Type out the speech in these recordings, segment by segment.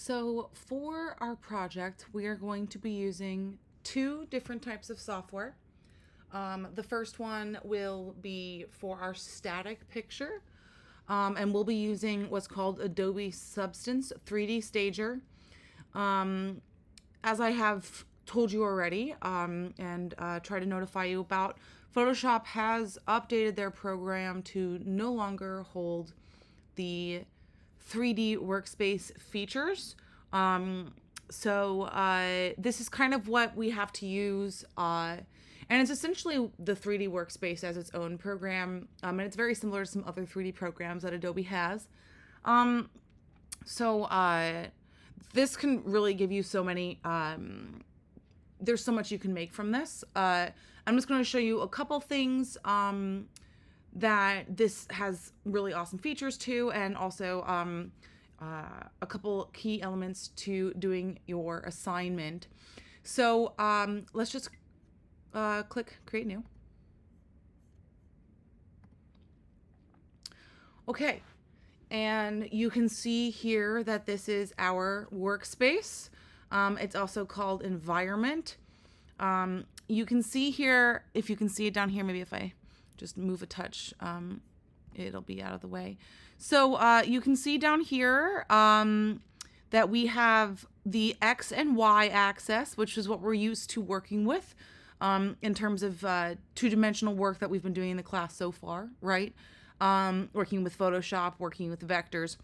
So for our project, we are going to be using two different types of software. The first one will be for our static picture, and we'll be using what's called Adobe Substance 3D Stager. As I have told you already, and try to notify you about, Photoshop has updated their program to no longer hold the 3D workspace features. This is kind of what we have to use. And it's essentially the 3D workspace as its own program. And it's very similar to some other 3D programs that Adobe has. Um, so this can really give you so many. There's so much you can make from this. I'm just going to show you a couple things that this has really awesome features to, and also a couple key elements to doing your assignment. So let's just click Create New. Okay, and you can see here that this is our workspace. It's also called Environment. You can see here, if you can see it down here, maybe if I just move a touch, it'll be out of the way. So you can see down here that we have the X and Y axis, which is what we're used to working with in terms of two-dimensional work that we've been doing in the class so far, right? Working with Photoshop, working with vectors.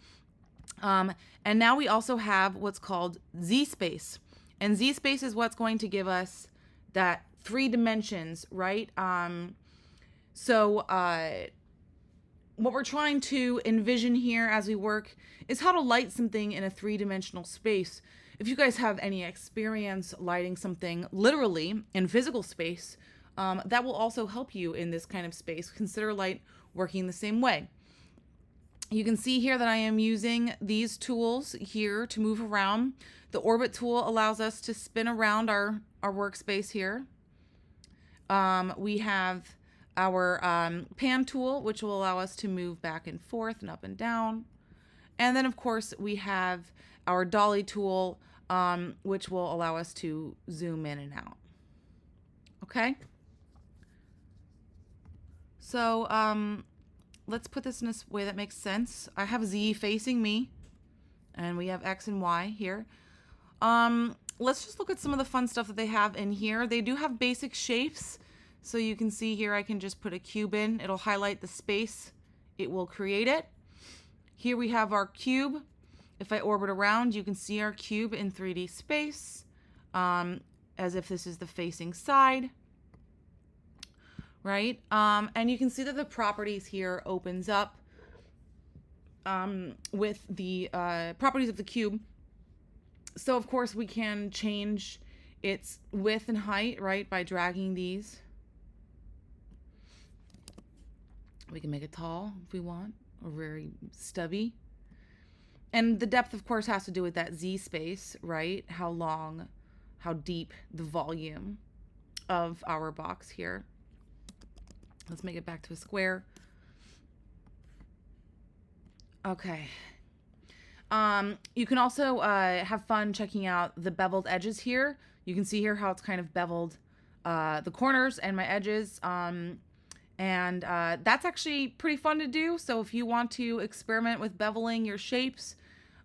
And now we also have what's called Z-space. And Z-space is what's going to give us that 3 dimensions, right? What we're trying to envision here as we work is how to light something in a 3-dimensional space. If you guys have any experience lighting something literally in physical space, that will also help you in this kind of space. Consider light working the same way. You can see here that I am using these tools here to move around. The orbit tool allows us to spin around our workspace here. We have our pan tool, which will allow us to move back and forth and up and down. And then, of course, we have our dolly tool, which will allow us to zoom in and out. Okay? So let's put this in a way that makes sense. I have Z facing me, and we have X and Y here. Let's just look at some of the fun stuff that they have in here. They do have basic shapes. So you can see here I can just put a cube in. It'll highlight the space. It will create it. Here we have our cube. If I orbit around, you can see our cube in 3D space, as if this is the facing side, right? And you can see that the properties here opens up with the properties of the cube. So of course we can change its width and height, right, by dragging these. We can make it tall if we want, or very stubby. And the depth, of course, has to do with that Z space, right? How long, how deep the volume of our box here. Let's make it back to a square. Okay. You can also have fun checking out the beveled edges here. You can see here how it's kind of beveled the corners and my edges. And that's actually pretty fun to do. So if you want to experiment with beveling your shapes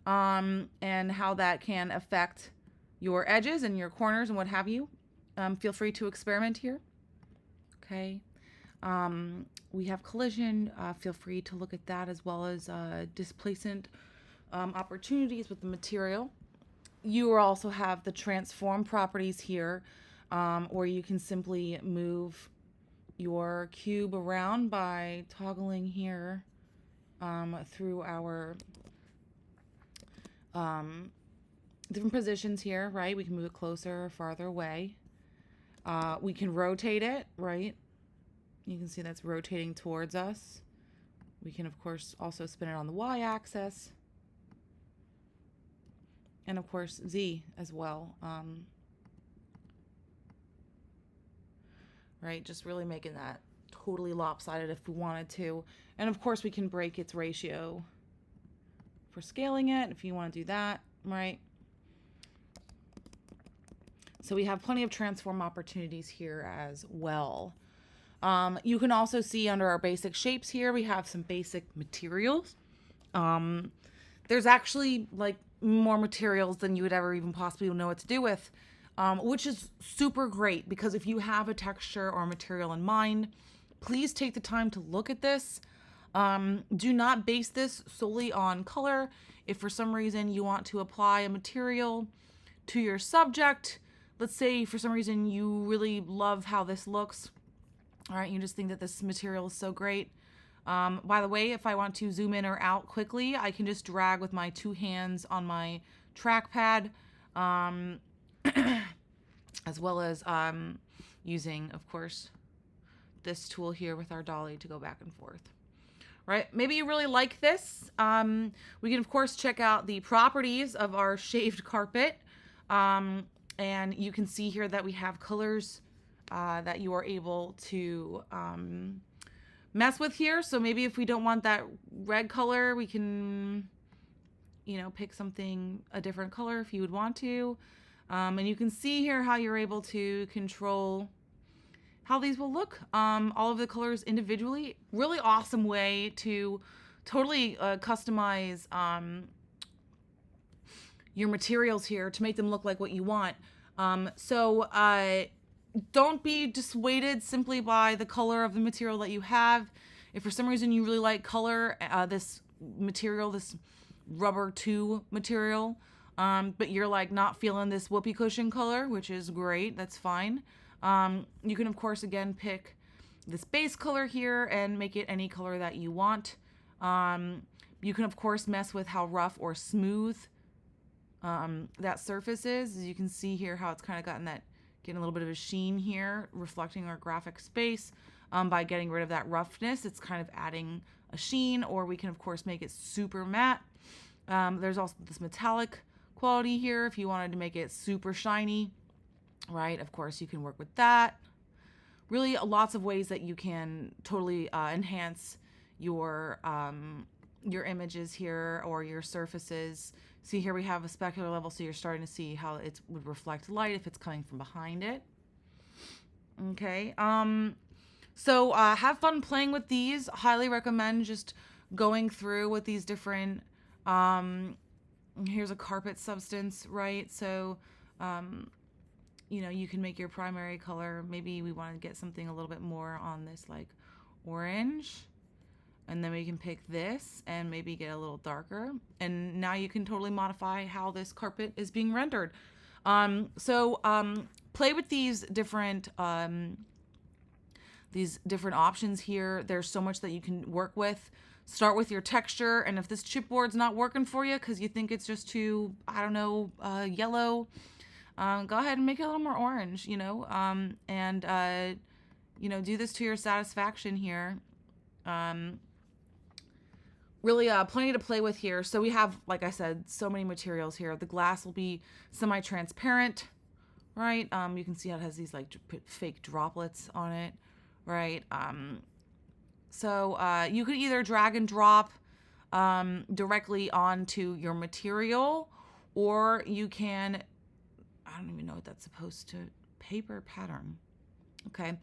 and how that can affect your edges and your corners and what have you, feel free to experiment here. Okay. We have collision. Feel free to look at that, as well as displacement opportunities with the material. You also have the transform properties here, where you can simply move your cube around by toggling here through our different positions here, right? We can move it closer or farther away. We can rotate it, right? You can see that's rotating towards us. We can, of course, also spin it on the y-axis. And, of course, Z as well. Right? Just really making that totally lopsided if we wanted to. And, of course, we can break its ratio for scaling it if you want to do that. right? So we have plenty of transform opportunities here as well. You can also see under our basic shapes here, we have some basic materials. There's actually like more materials than you would ever even possibly know what to do with, which is super great because if you have a texture or material in mind, please take the time to look at this. Do not base this solely on color. If for some reason you want to apply a material to your subject, let's say for some reason you really love how this looks, all right, you just think that this material is so great. By the way, if I want to zoom in or out quickly, I can just drag with my 2 hands on my trackpad, as well as using, of course, this tool here with our dolly to go back and forth. Right? Maybe you really like this. We can, of course, check out the properties of our shaved carpet. And you can see here that we have colors that you are able to mess with here. So maybe if we don't want that red color, we can, you know, pick something, a different color if you would want to. And you can see here how you're able to control how these will look. All of the colors individually. Really awesome way to totally customize your materials here to make them look like what you want. So don't be dissuaded simply by the color of the material that you have. If for some reason you really like color, this material, this rubber 2 material, but you're like not feeling this whoopee cushion color, which is great, that's fine. You can, of course, again, pick this base color here and make it any color that you want. You can, of course, mess with how rough or smooth that surface is. As you can see here how it's kind of gotten that, getting a little bit of a sheen here, reflecting our graphic space. By getting rid of that roughness, it's kind of adding a sheen, or we can, of course, make it super matte. There's also this metallic quality here if you wanted to make it super shiny. Right, of course, you can work with that. Really, lots of ways that you can totally enhance your images here or your surfaces. See here we have a specular level, so you're starting to see how it would reflect light if it's coming from behind it. Okay, so have fun playing with these. Highly recommend just going through with these different. Here's a carpet substance, right? So. You know, you can make your primary color. Maybe we want to get something a little bit more on this like orange, and then we can pick this and maybe get a little darker, and now you can totally modify how this carpet is being rendered. Play with these different options here. There's so much that you can work with. Start with your texture, and if this chipboard's not working for you because you think it's just too, I don't know, yellow, go ahead and make it a little more orange, you know, you know, do this to your satisfaction here. Really plenty to play with here. So we have, like I said, so many materials here. The glass will be semi-transparent, right? You can see how it has these like fake droplets on it, right? So you could either drag and drop directly onto your material, or you can, I don't even know what that's supposed to, paper pattern. Okay.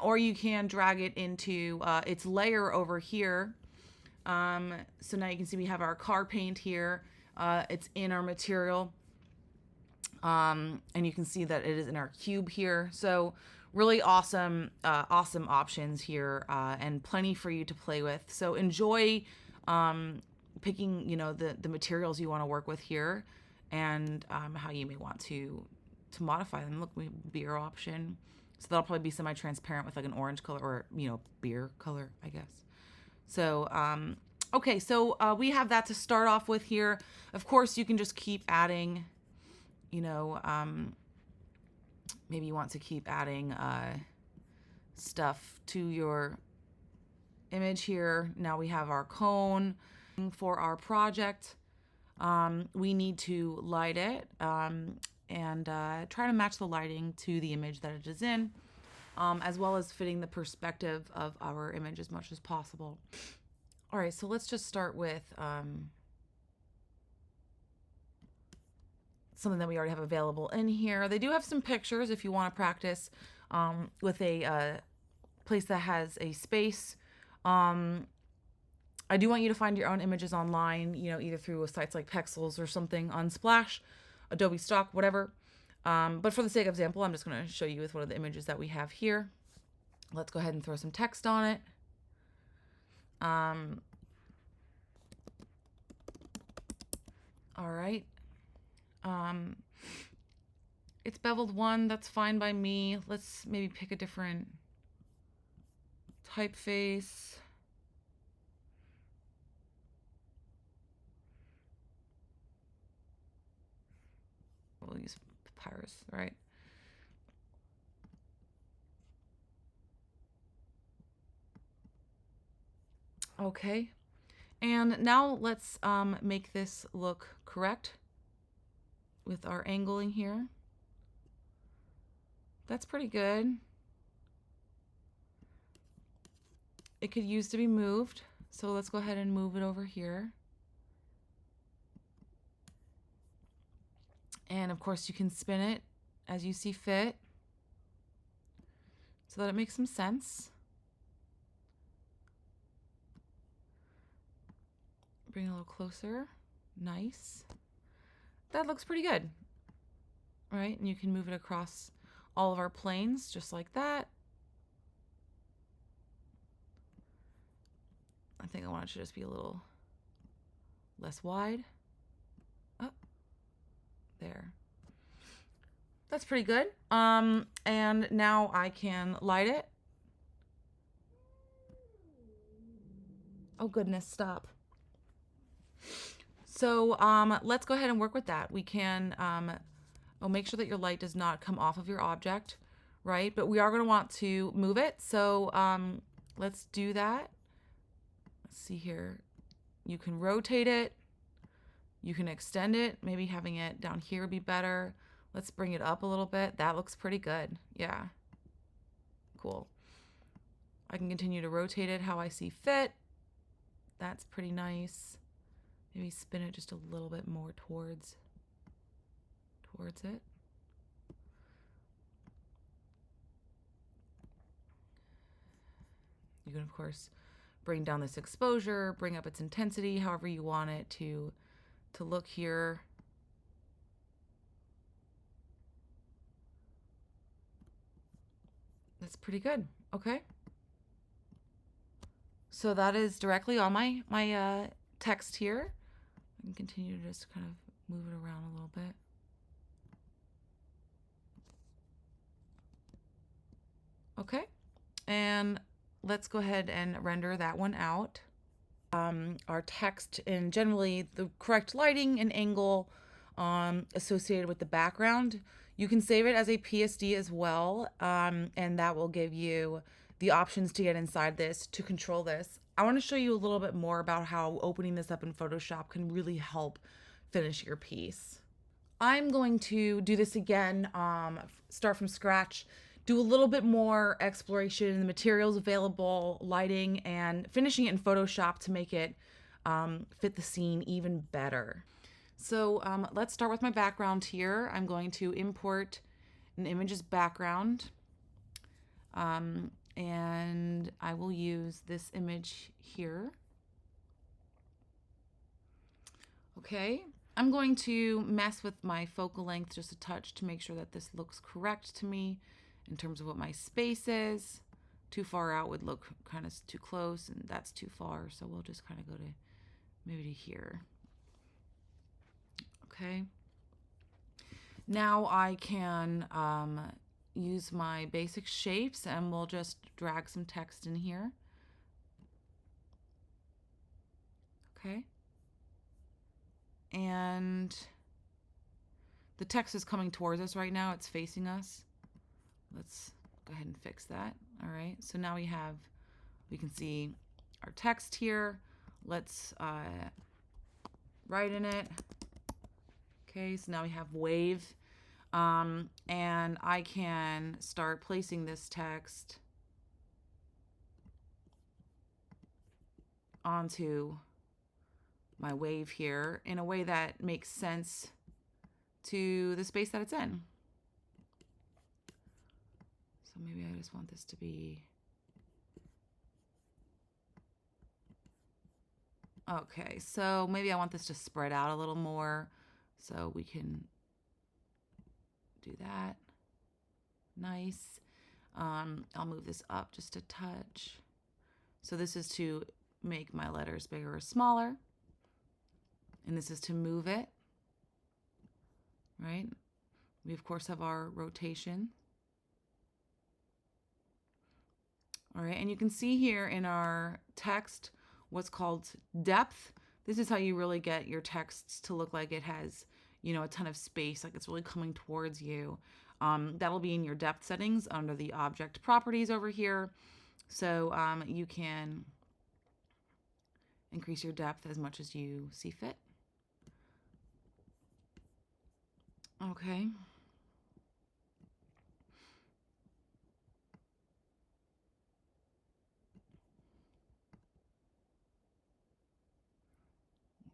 Or you can drag it into its layer over here. So now you can see we have our car paint here. It's in our material. And you can see that it is in our cube here. So really awesome, awesome options here, and plenty for you to play with. So enjoy picking, you know, the materials you want to work with here, and how you may want to modify them. Look, we have beer option. So that'll probably be semi-transparent with like an orange color, or, you know, beer color, I guess. So, okay, so we have that to start off with here. Of course, you can just keep adding, you know, maybe you want to keep adding stuff to your image here. Now we have our cone for our project. We need to light it and try to match the lighting to the image that it is in, as well as fitting the perspective of our image as much as possible. All right, so let's just start with something that we already have available in here. They do have some pictures if you want to practice with a place that has a space. I do want you to find your own images online, you know, either through sites like Pexels or something, Unsplash, Adobe Stock, whatever. But for the sake of example, I'm just going to show you with one of the images that we have here. Let's go ahead and throw some text on it. All right. It's beveled 1. That's fine by me. Let's maybe pick a different typeface. We'll use Papyrus, right? Okay. And now let's make this look correct with our angling here. That's pretty good. It could use to be moved, so let's go ahead and move it over here. And of course you can spin it as you see fit so that it makes some sense. Bring it a little closer. Nice. That looks pretty good. All right, and you can move it across all of our planes just like that. I think I want it to just be a little less wide. Oh, there. That's pretty good. And now I can light it. Oh goodness, stop. So let's go ahead and work with that. We can make sure that your light does not come off of your object, right? But we are going to want to move it. So let's do that. Let's see here. You can rotate it. You can extend it. Maybe having it down here would be better. Let's bring it up a little bit. That looks pretty good. Yeah. Cool. I can continue to rotate it how I see fit. That's pretty nice. Maybe spin it just a little bit more towards it. You can, of course, bring down this exposure, bring up its intensity, however you want it to look here. That's pretty good. Okay. So that is directly on my text here. I can continue to just kind of move it around a little bit. Okay. And let's go ahead and render that one out. Our text and generally the correct lighting and angle associated with the background. You can save it as a PSD as well, and that will give you the options to get inside this, to control this. I want to show you a little bit more about how opening this up in Photoshop can really help finish your piece. I'm going to do this again, start from scratch, do a little bit more exploration in the materials available, lighting, and finishing it in Photoshop to make it fit the scene even better. So let's start with my background here. I'm going to import an image's background, and I will use this image here. Okay, I'm going to mess with my focal length just a touch to make sure that this looks correct to me in terms of what my space is. Too far out would look kind of too close, and that's too far, so we'll just kind of go to maybe to here. Okay. Now I can use my basic shapes, and we'll just drag some text in here. Okay. And the text is coming towards us right now. It's facing us. Let's go ahead and fix that. All right. So now we can see our text here. Let's write in it. Okay. So now we have wave. And I can start placing this text onto my wave here in a way that makes sense to the space that it's in. So maybe I just want this to be... Okay, so maybe I want this to spread out a little more, so we can do that. Nice. I'll move this up just a touch. So this is to make my letters bigger or smaller. And this is to move it, right? We, of course, have our rotation. All right, and you can see here in our text what's called depth. This is how you really get your texts to look like it has, you know, a ton of space, like it's really coming towards you. That'll be in your depth settings under the object properties over here. So you can increase your depth as much as you see fit. Okay.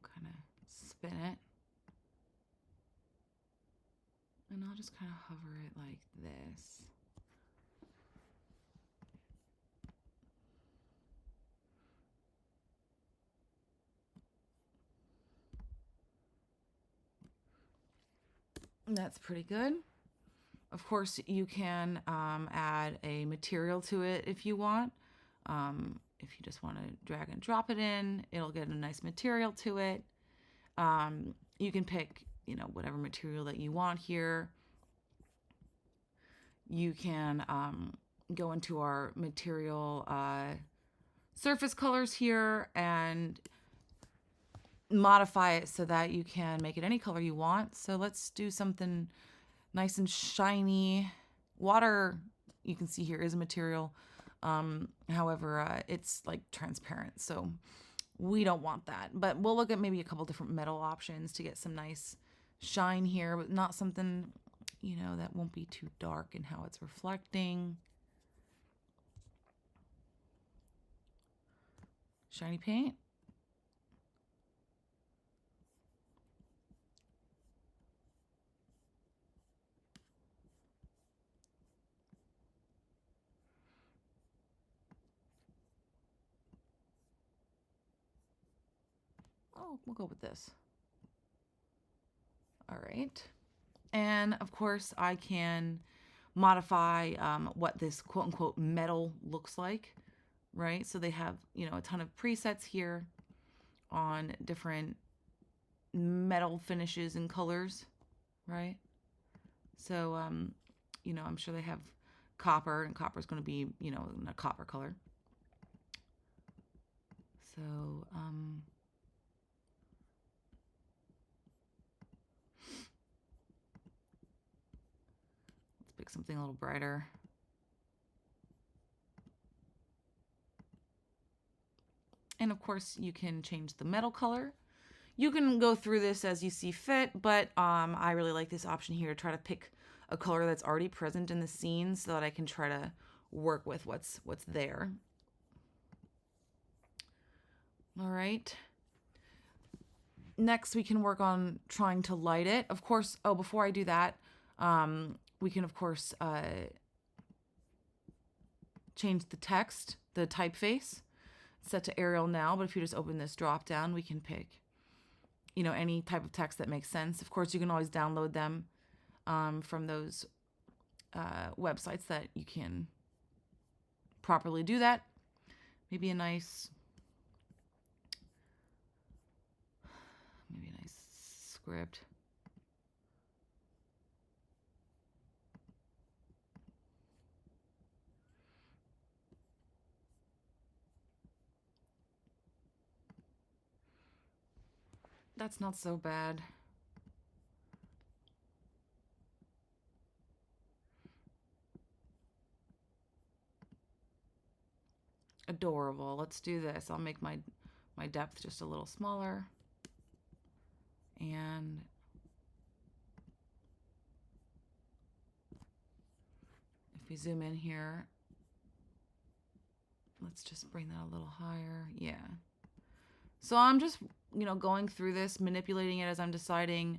Kind of spin it. And I'll just kind of hover it like this. That's pretty good. Of course, you can add a material to it if you want. If you just want to drag and drop it in, it'll get a nice material to it. You can pick, you know, whatever material that you want here. You can go into our material surface colors here and modify it so that you can make it any color you want. So let's do something nice and shiny. Water, you can see here, is a material. However, it's like transparent, so we don't want that. But we'll look at maybe a couple different metal options to get some nice shine here, but not something, you know, that won't be too dark in how it's reflecting. Shiny paint. Oh, we'll go with this. All right. And of course, I can modify what this quote unquote metal looks like, right? So they have, you know, a ton of presets here on different metal finishes and colors, right? So, you know, I'm sure they have copper, and copper is going to be, you know, a copper color. So, let's pick something a little brighter. And of course, you can change the metal color. You can go through this as you see fit, but I really like this option here to try to pick a color that's already present in the scene so that I can try to work with what's there. All right. Next, we can work on trying to light it. Of course, oh, before I do that, we can, of course, change the text, the typeface. It's set to Arial now, but if you just open this drop down, we can pick, you know, any type of text that makes sense. Of course, you can always download them from those websites that you can properly do that. Maybe a nice script. That's not so bad. Adorable. Let's do this. I'll make my depth just a little smaller. And if we zoom in here, let's just bring that a little higher. Yeah. So I'm just, you know, going through this, manipulating it as I'm deciding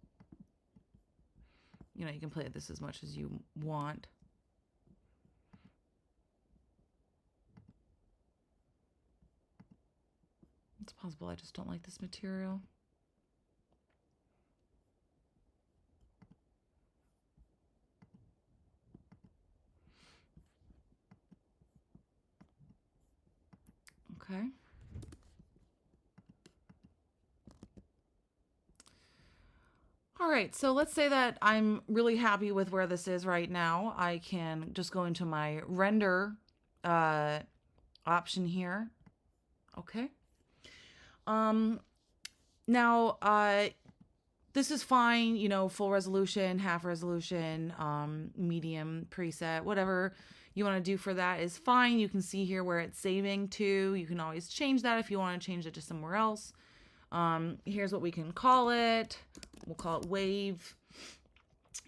you know, you can play this as much as you want. It's possible I just don't like this material. Okay. All right, so let's say that I'm really happy with where this is right now. I can just go into my render option here. Okay. Now, this is fine, you know, full resolution, half resolution, medium preset, whatever you want to do for that is fine. You can see here where it's saving to. You can always change that if you want to change it to somewhere else. Here's what we can call it. We'll call it wave.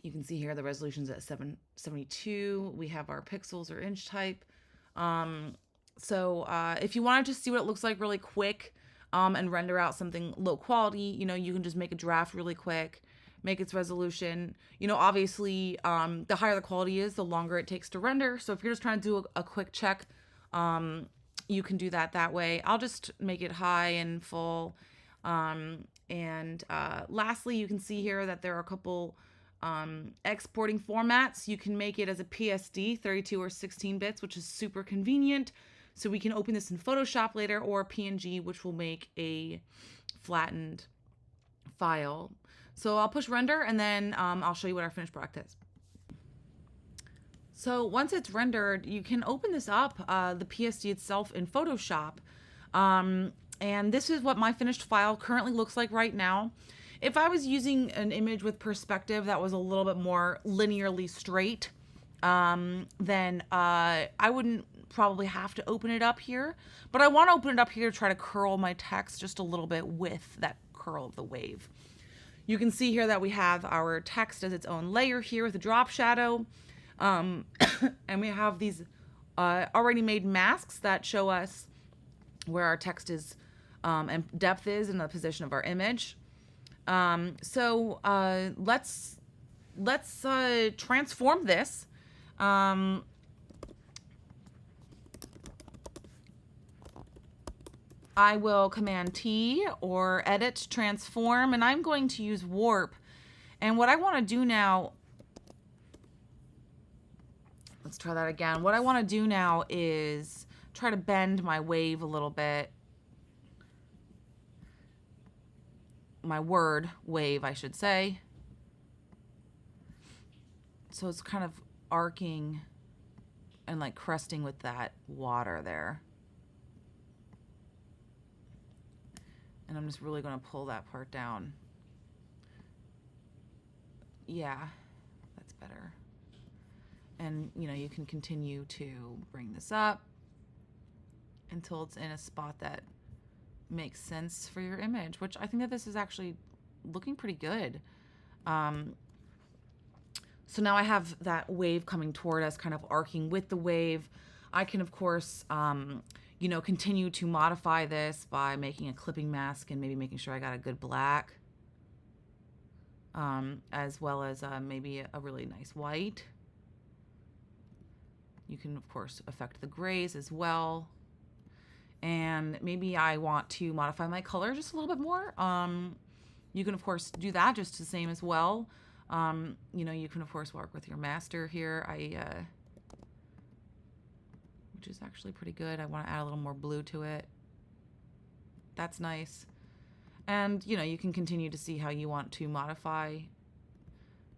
You can see here the resolution's at 772. We have our pixels or inch type. So if you want to just see what it looks like really quick and render out something low quality, you know, you can just make a draft really quick, make its resolution. You know, obviously, the higher the quality is, the longer it takes to render. So if you're just trying to do a quick check, you can do that way. I'll just make it high and full. Lastly, you can see here that there are a couple exporting formats. You can make it as a PSD, 32 or 16 bits, which is super convenient. So we can open this in Photoshop later, or PNG, which will make a flattened file. So I'll push render, and then I'll show you what our finished product is. So once it's rendered, you can open this up, the PSD itself, in Photoshop. And this is what my finished file currently looks like right now. If I was using an image with perspective that was a little bit more linearly straight, then I wouldn't probably have to open it up here. But I want to open it up here to try to curl my text just a little bit with that curl of the wave. You can see here that we have our text as its own layer here with a drop shadow. And we have these already made masks that show us where our text is and depth is in the position of our image. So let's transform this. I will Command T or edit transform, and I'm going to use warp. And what I want to do now, let's try that again. What I want to do now is try to bend my wave a little bit. My word wave, I should say. So it's kind of arcing and like cresting with that water there. And I'm just really going to pull that part down. Yeah, that's better. And, you know, you can continue to bring this up until it's in a spot that makes sense for your image, which I think that this is actually looking pretty good. So now I have that wave coming toward us, kind of arcing with the wave. I can, of course, you know, continue to modify this by making a clipping mask and maybe making sure I got a good black, as well as maybe a really nice white. You can, of course, affect the grays as well. And maybe I want to modify my color just a little bit more. You can, of course, do that just the same as well. You know, you can, of course, work with your master here. Which is actually pretty good. I want to add a little more blue to it. That's nice. And, you know, you can continue to see how you want to modify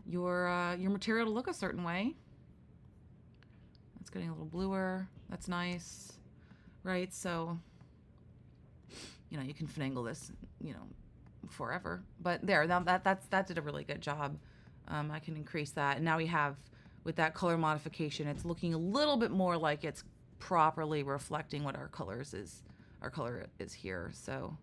your material to look a certain way. It's getting a little bluer. That's nice. Right? So, you know, you can finagle this, you know, forever. But there, that did a really good job. I can increase that. And now we have, with that color modification, it's looking a little bit more like it's properly reflecting what our color is here. So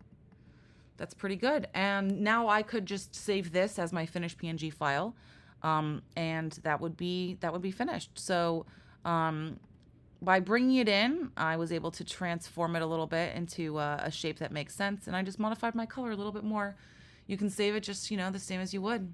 that's pretty good. And now I could just save this as my finished PNG file, and that would be finished. So by bringing it in, I was able to transform it a little bit into a shape that makes sense, and I just modified my color a little bit more. You can save it just, you know, the same as you would.